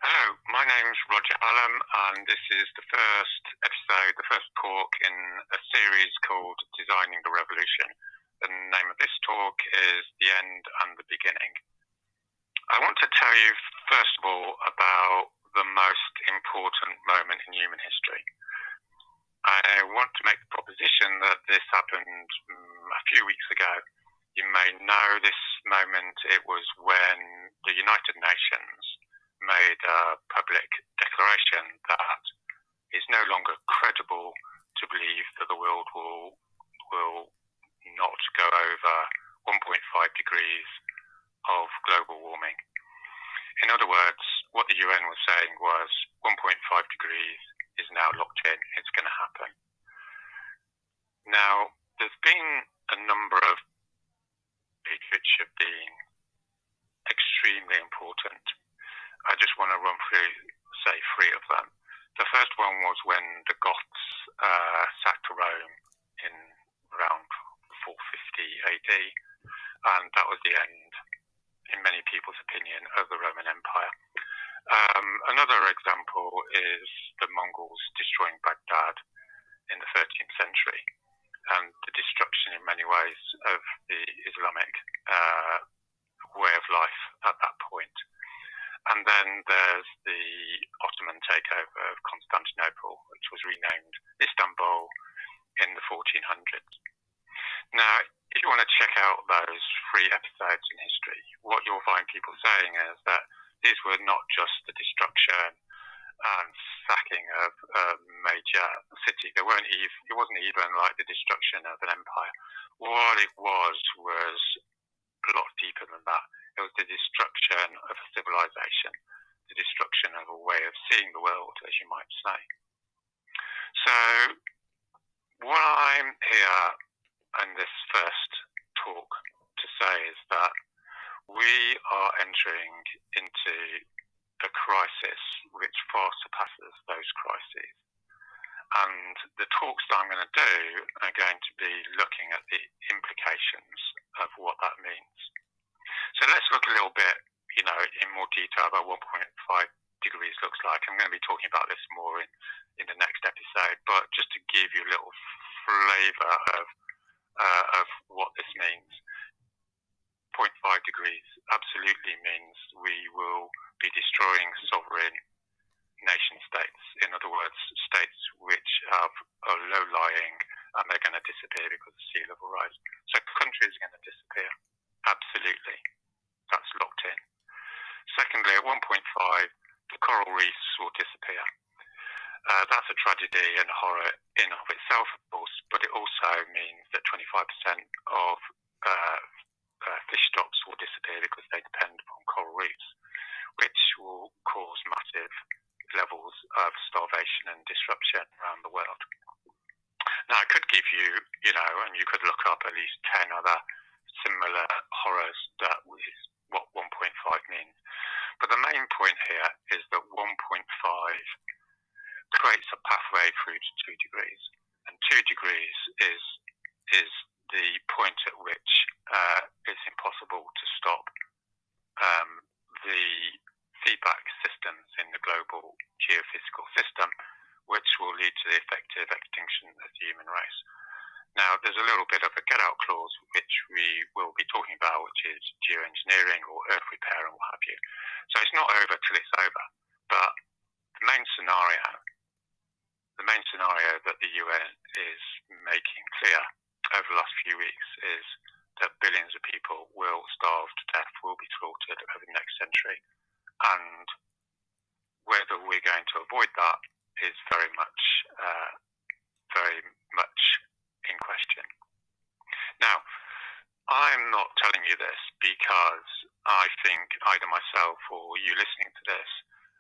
Hello, my name's Roger Hallam, and this is the first episode, the first talk in a series called Designing the Revolution. The name of this talk is The End and the Beginning. I want to tell you, first of all, about the most important moment in human history. I want to make the proposition that this happened a few weeks ago. You may know this moment. It was when the United Nations made a public declaration that it's no longer credible to believe that the world will not go over 1.5 degrees of global warming. In other words, what the UN was saying was 1.5 degrees is now locked in. It's going to happen. Now, there's been a number of which have been extremely important. I just want to run through, say, three of them. The first one was when the Goths sacked Rome in around 450 AD, and that was the end, in many people's opinion, of the Roman Empire. Another example is the Mongols destroying Baghdad in the 13th century, and the destruction in many ways of the Islamic way of life at that point. And then there's the Ottoman takeover of Constantinople, which was renamed Istanbul in the 1400s. Now, if you want to check out those three episodes in history, what you'll find people saying is that these were not just the destruction and sacking of a major city. It wasn't even like the destruction of an empire. What it was a lot deeper than that. It was the destruction of a civilization, the destruction of a way of seeing the world, as you might say. So, what I'm here in this first talk to say is that we are entering into a crisis which far surpasses those crises. And the talks that I'm going to do are going to be looking at the implications of what that means. So let's look a little bit, in more detail about 1.5 degrees looks like. I'm going to be talking about this more in the next episode, but just to give you a little flavour of what this means. 0.5 degrees absolutely means we will be destroying sovereign nation states. In other words, states which are low-lying and they're going to disappear because of sea level rise. So countries are going to disappear. Absolutely. That's locked in. Secondly, at 1.5, the coral reefs will disappear. That's a tragedy and horror in of itself, of course, but it also means that 25% of fish stocks will disappear because they depend upon coral reefs, which will cause massive levels of starvation and disruption around the world. Now, I could give you, and you could look up at least 10 other similar horrors that is what 1.5 means. But the main point here is that 1.5 creates a pathway through to 2 degrees. And 2 degrees is the point at which it's impossible to stop the feedback systems in the global geophysical system, which will lead to the effective extinction of the human race. Now, there's a little bit of a get-out clause, which we will be talking about, which is geoengineering or earth repair and what have you. So it's not over till it's over. But the main scenario that the UN is making clear over the last few weeks is that billions of people will starve to death, will be slaughtered over the next century. And whether we're going to avoid that is very much in question. Now, I'm not telling you this because I think either myself or you listening to this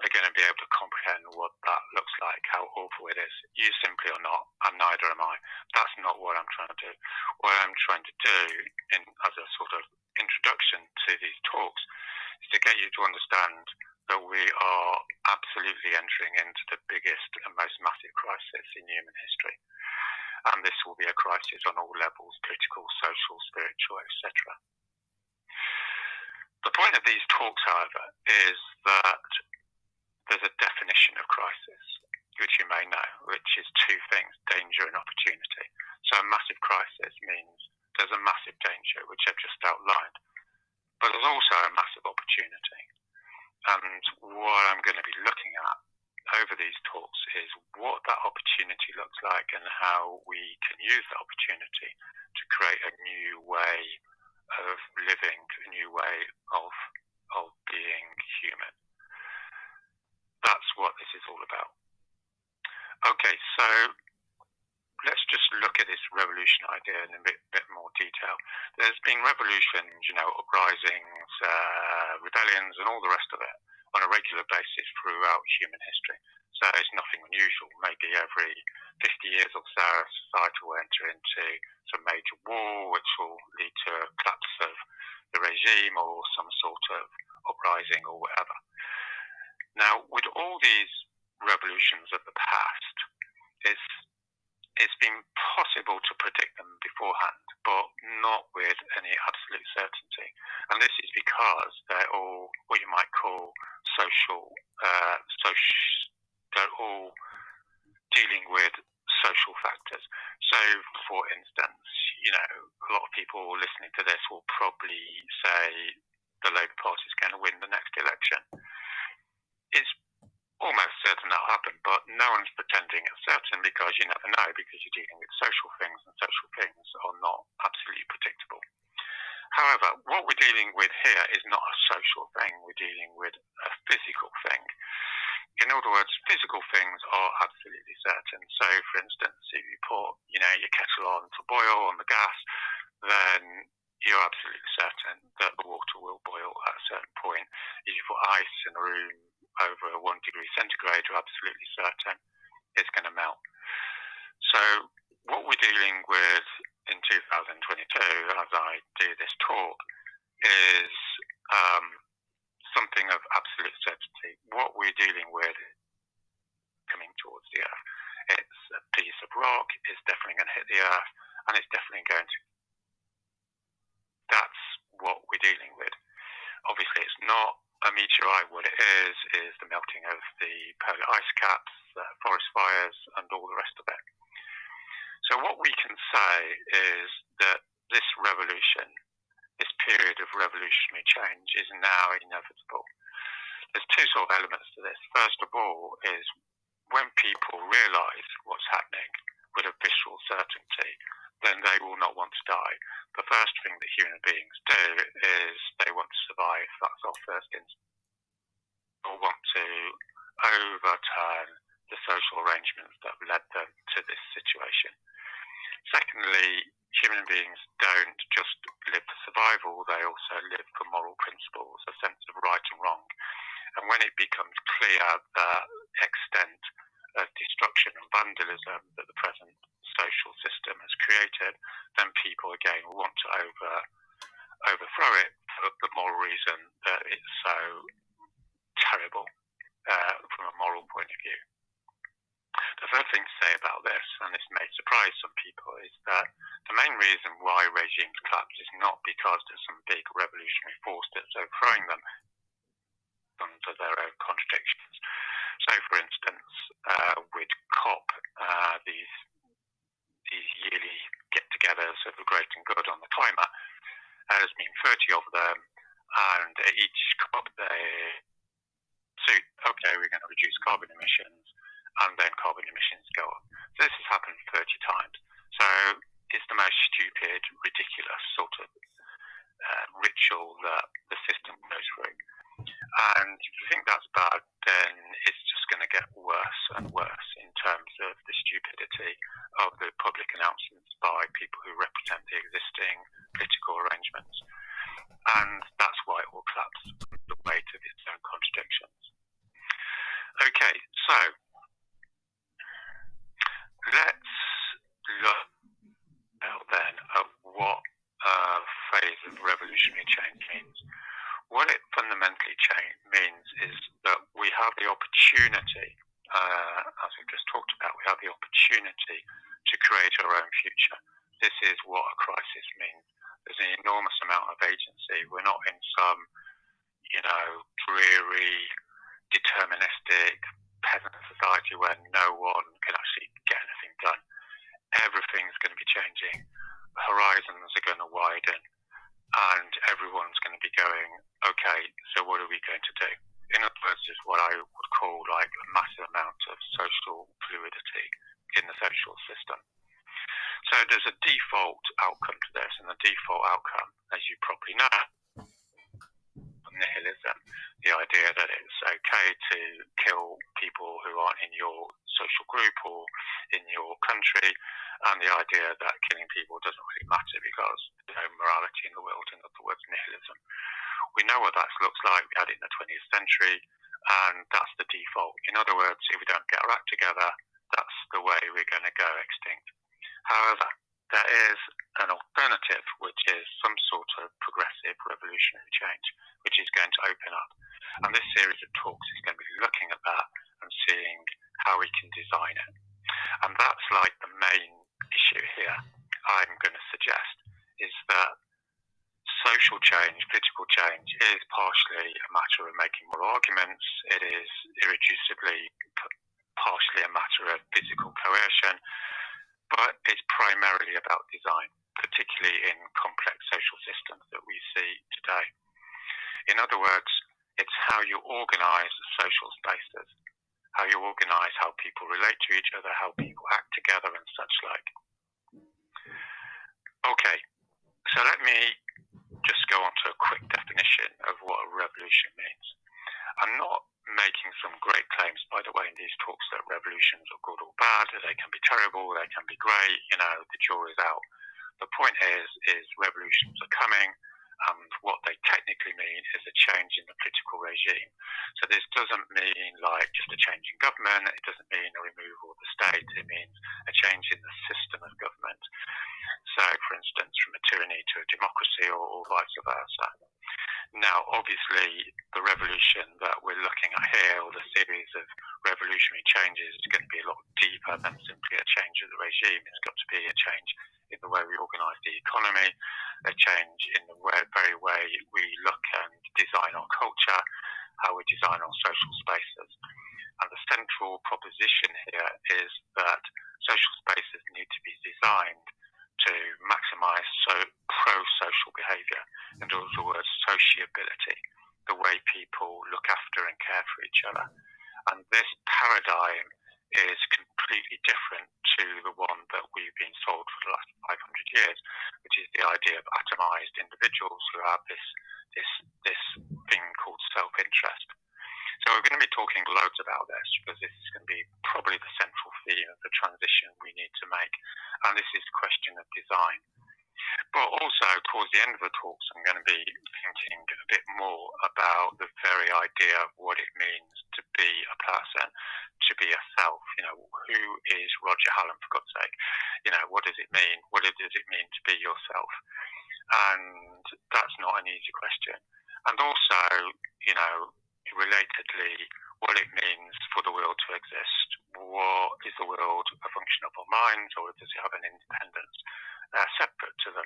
are going to be able to comprehend what that looks like, how awful it is. You simply are not, and neither am I. That's not what I'm trying to do. What I'm trying to do, as a sort of introduction to these talks, is to get you to understand that we are absolutely entering into the biggest and most massive crisis in human history. And this will be a crisis on all levels, political, social, spiritual, etc. The point of these talks, however, is that And what I'm going to be looking at over these talks is what that opportunity looks like and how we can use that opportunity to create a new way of living, a new way of being human. That's what this is all about. Okay, so let's just look at this revolution idea in a bit more detail. There's been revolutions, uprisings, rebellions, and all the rest of it on a regular basis throughout human history. So it's nothing unusual. Maybe every 50 years or so, society will enter into some major war, which will lead to a collapse of the regime or some sort of uprising or whatever. Now, with all these revolutions of the past, it's been possible to predict them beforehand, but not with any absolute certainty. And this is because they're all what you might call they're all dealing with social factors. So, for instance, a lot of people listening to this will probably say the Labour Party is going to win the next election. It's almost certain that'll happen, but no one's pretending it's certain because you never know, because you're dealing with social things, and social things are not absolutely predictable. However, what we're dealing with here is not a social thing, we're dealing with a physical thing. In other words, physical things are absolutely certain. So, for instance, if you put your kettle on to boil on the gas, then you're absolutely certain that the water will boil at a certain point. If you put ice in a room over 1 degree centigrade, you're absolutely certain it's going to melt. So what we're dealing with in 2022, as I do this talk, is something of absolute certainty. What we're dealing with coming towards the Earth. It's a piece of rock, it's definitely going to hit the Earth, and it's definitely going to... That's what we're dealing with. Obviously, it's not a meteorite. What it is the melting of the polar ice caps, forest fires, and all the rest of it. So what we can say is that this revolution, this period of revolutionary change, is now inevitable. There's two sort of elements to this. First of all is when people realise what's happening with a visceral certainty, then they will not want to die. The first thing that human beings do is they want to survive. That's our first instinct. Or want to overturn the social arrangements that led them to this situation. Secondly, human beings don't just live for survival, they also live for moral principles, a sense of right and wrong. And when it becomes clear the extent of destruction and vandalism that the present social system has created, then people again want to overthrow it for the moral reason that it's so terrible from a moral point of view. The third thing to say about this, and this may surprise some people, is that the main reason why regimes collapse is not because there's some big revolutionary force that's overthrowing them under their own contradictions. So, for instance, with COP, these yearly get-togethers of the great and good on the climate, there's been 30 of them, and at each COP they say, okay, we're going to reduce carbon emissions, and then carbon emissions go up. So this has happened 30 times. So it's the most stupid, ridiculous sort of ritual that the system goes through. And if you think that's bad, then it's just going to get worse and worse in terms of the stupidity of the public announcements by people who represent the existing political arrangements. And that's why it will collapse under the weight of its own contradictions. Okay, so let's look now then at what a phase of revolutionary change means. What it fundamentally means is that we have the opportunity, as we've just talked about, we have the opportunity to create our own future. This is what a crisis means. There's an enormous amount of agency. We're not in some, dreary, deterministic peasant society where no one can actually get anything done. Everything's going to be changing. Horizons are going to widen. And everyone's going to be going, okay, so what are we going to do? In I would call like a massive amount of social fluidity in the social system. So there's a default outcome to this, and the default outcome, as you probably know, nihilism, the idea that it's okay to kill people who aren't in your social group or in your country, and the idea that killing people doesn't really matter because there's no morality in the world, in other words, nihilism. We know what that looks like. We had it in the 20th century, and that's the default. In other words, if we don't get our act together, that's the way we're going to go extinct. However, there is an alternative, which is some sort of progressive revolutionary change, which is going to open up. And this series of talks is going to be looking at that and seeing how we can design it. And that's like the main issue here, I'm going to suggest, is that social change, political change, is partially a matter of making more arguments. It is irreducibly partially a matter of physical coercion, but it's primarily about design, particularly in complex social systems that we see today. In other words, it's how you organise social spaces, how you organise how people relate to each other, how people act together and such like. Okay, so let me just go on to a quick definition of what a revolution means. I'm not making some great claims, by the way, in these talks that revolutions are good or bad, they can be terrible, they can be great, the jury's out. The point is revolutions are coming, and what they technically mean is a change in the political regime. So this doesn't mean like just a change in government, it doesn't mean a removal of the state, it means a change in the system of government. So, for instance, from a tyranny to a democracy or vice versa. Now, obviously, the revolution that we're looking at here, or the series of revolutionary changes, is going to be a lot deeper than simply a change of the regime. It's got to be a change in the way we organise the economy, a change in the very way we look and design our culture, how we design our social spaces. And the central proposition here is that social spaces need to be designed to maximise pro-social behaviour, in other words, sociability, the way people look after and care for each other. And this paradigm is completely different to the one that we've been sold for the last 500 years, which is the idea of atomised individuals who have this thing called self-interest. So we're going to be talking loads about this because this is going to be probably the central theme of the transition we need to make. And this is a question of design. But also, towards the end of the talks, I'm going to be thinking a bit more about the very idea of what it means to be a person, to be a self. Who is Roger Hallam, for God's sake? What does it mean? What does it mean to be yourself? And that's not an easy question. And also, relatedly, what it means for the world to exist. What is the world a function of our minds, or does it have an independence separate to them?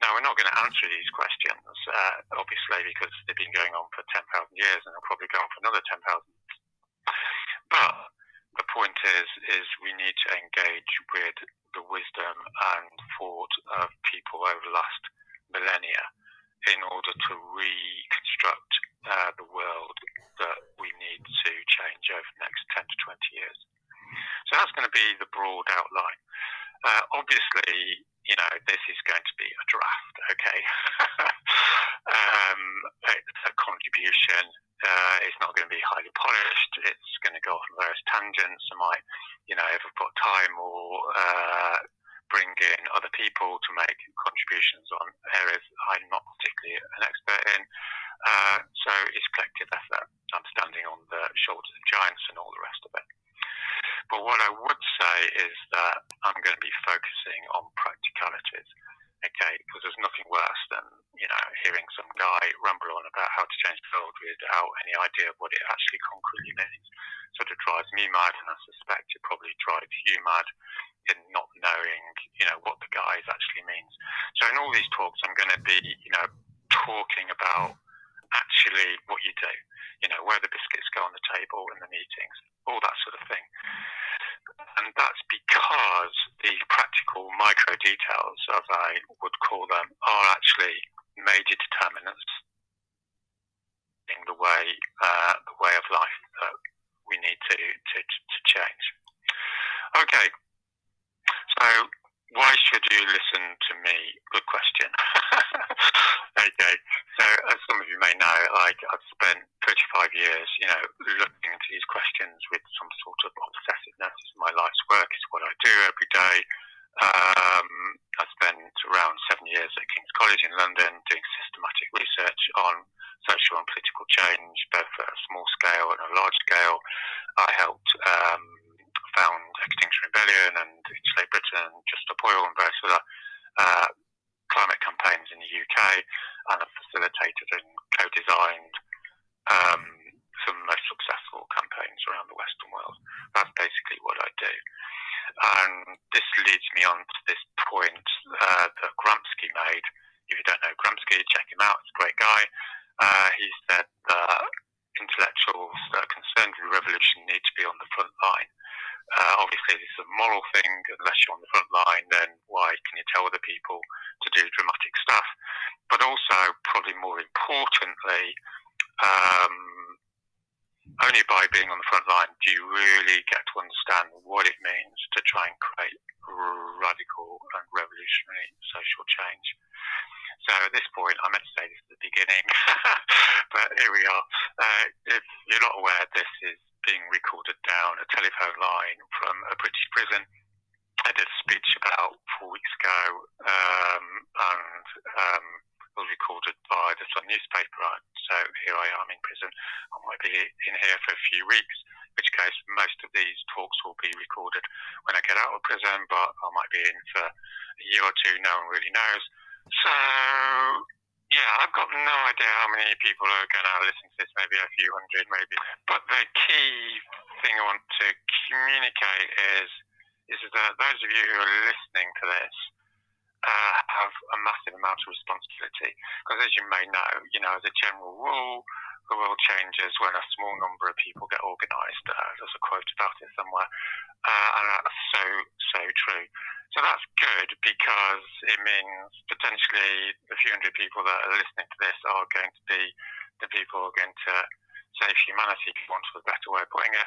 Now, we're not going to answer these questions, obviously, because they've been going on for 10,000 years, and they'll probably go on for another 10,000. But the point is we need to engage with the wisdom and thought of people over the last millennia in order to reconstruct the world that we need to change over the next 10 to 20 years. So that's going to be the broad outline. Obviously, this is going to be a draft, okay? It's a contribution. It's not going to be highly polished. It's going to go off on various tangents. I might, if I've got time, or bring in other people to make contributions on areas I'm not particularly an expert in. So it's collective effort. I'm standing on the shoulders of giants and all the rest of it. But what I would say is that I'm going to be focusing on practicalities, okay? Because there's nothing worse than, hearing some guy rumble on about how to change the world without any idea of what it actually concretely means. Sort of drives me mad, and I suspect it probably drives you mad in not knowing, what the guise actually means. So in all these talks, I'm going to be, talking about actually what you do, where the biscuits go on the table in the meetings, all that sort of thing. And that's because the practical micro details, as I would call them, are actually major determinants in the way of life that you listen to me? Good question. Okay, so as some of you may know, like I've spent 35 years, looking into these questions with some sort of obsessiveness. It's my life's work. It's what I do every day. I spent around 7 years at King's College in London doing systematic research on social and political change, both at a small scale and a large scale. I helped found Extinction Rebellion and Insulate Britain, Just Stop Oil, and various other climate campaigns in the UK, and I've facilitated and co-designed some of the most successful campaigns around the Western world. That's basically what I do. And this leads me on to this point that Gramsci made. If you don't know Gramsci, check him out. It's a great guy. He said that intellectuals that are concerned with revolution need to be on the front line. Obviously, this is a moral thing. Unless you're on the front line, then why can you tell other people to do dramatic stuff? But also, probably more importantly, only by being on the front line do you really get to understand what it means to try and create radical and revolutionary social change. So at this point, I meant to say this at the beginning, but here we are. If you're not aware, this is being recorded down a telephone line from a British prison. I did a speech about 4 weeks ago, and was recorded by the Sun newspaper. So here I am in prison. I might be in here for a few weeks, in which case most of these talks will be recorded when I get out of prison, but I might be in for a year or two, no one really knows. So, yeah, I've got no idea how many people are going to listen to this, maybe a few hundred, maybe. But the key thing I want to communicate is that those of you who are listening to this have a massive amount of responsibility. Because as you may know, as a general rule, the world changes when a small number of people get organised. There's a quote about it somewhere. And that's so true. So that's good because it means potentially a few hundred people that are listening to this are going to be the people who are going to save humanity, if you want a better way of putting it.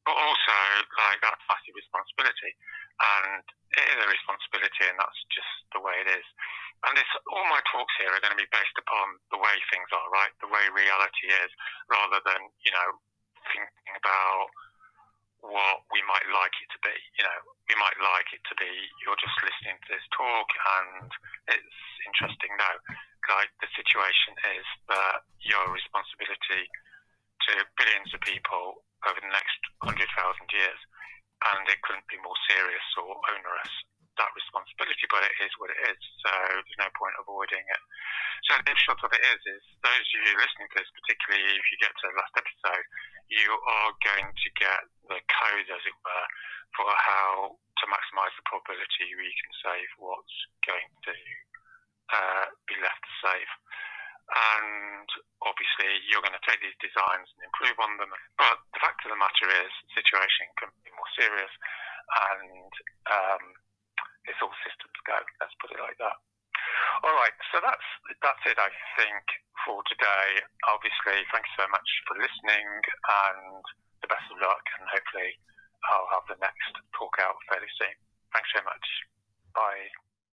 But also, like, that's massive responsibility. And it is a responsibility, and that's just the way it is. And all my talks here are going to be based upon the way things are, right? The way reality is, rather than, thinking about what we might like it to be. We might like it to be you're just listening to this talk and it's interesting. No, like the situation is that your responsibility to billions of people over the next 100,000 years, and it couldn't be more serious or onerous, that responsibility, but it is what it is, so there's no point avoiding it. So the short of it is those of you listening to this, particularly if you get to the last episode, you are going to get the code, as it were, for how to maximise the probability we can save what's going to be left to save. And obviously you're going to take these designs and improve on them, but the fact of the matter is the situation can be more serious, and it's all systems go, let's put it like that. All right, so that's it, I think, for today. Obviously, thanks so much for listening, and the best of luck, and hopefully I'll have the next talk out fairly soon. Thanks so much. Bye.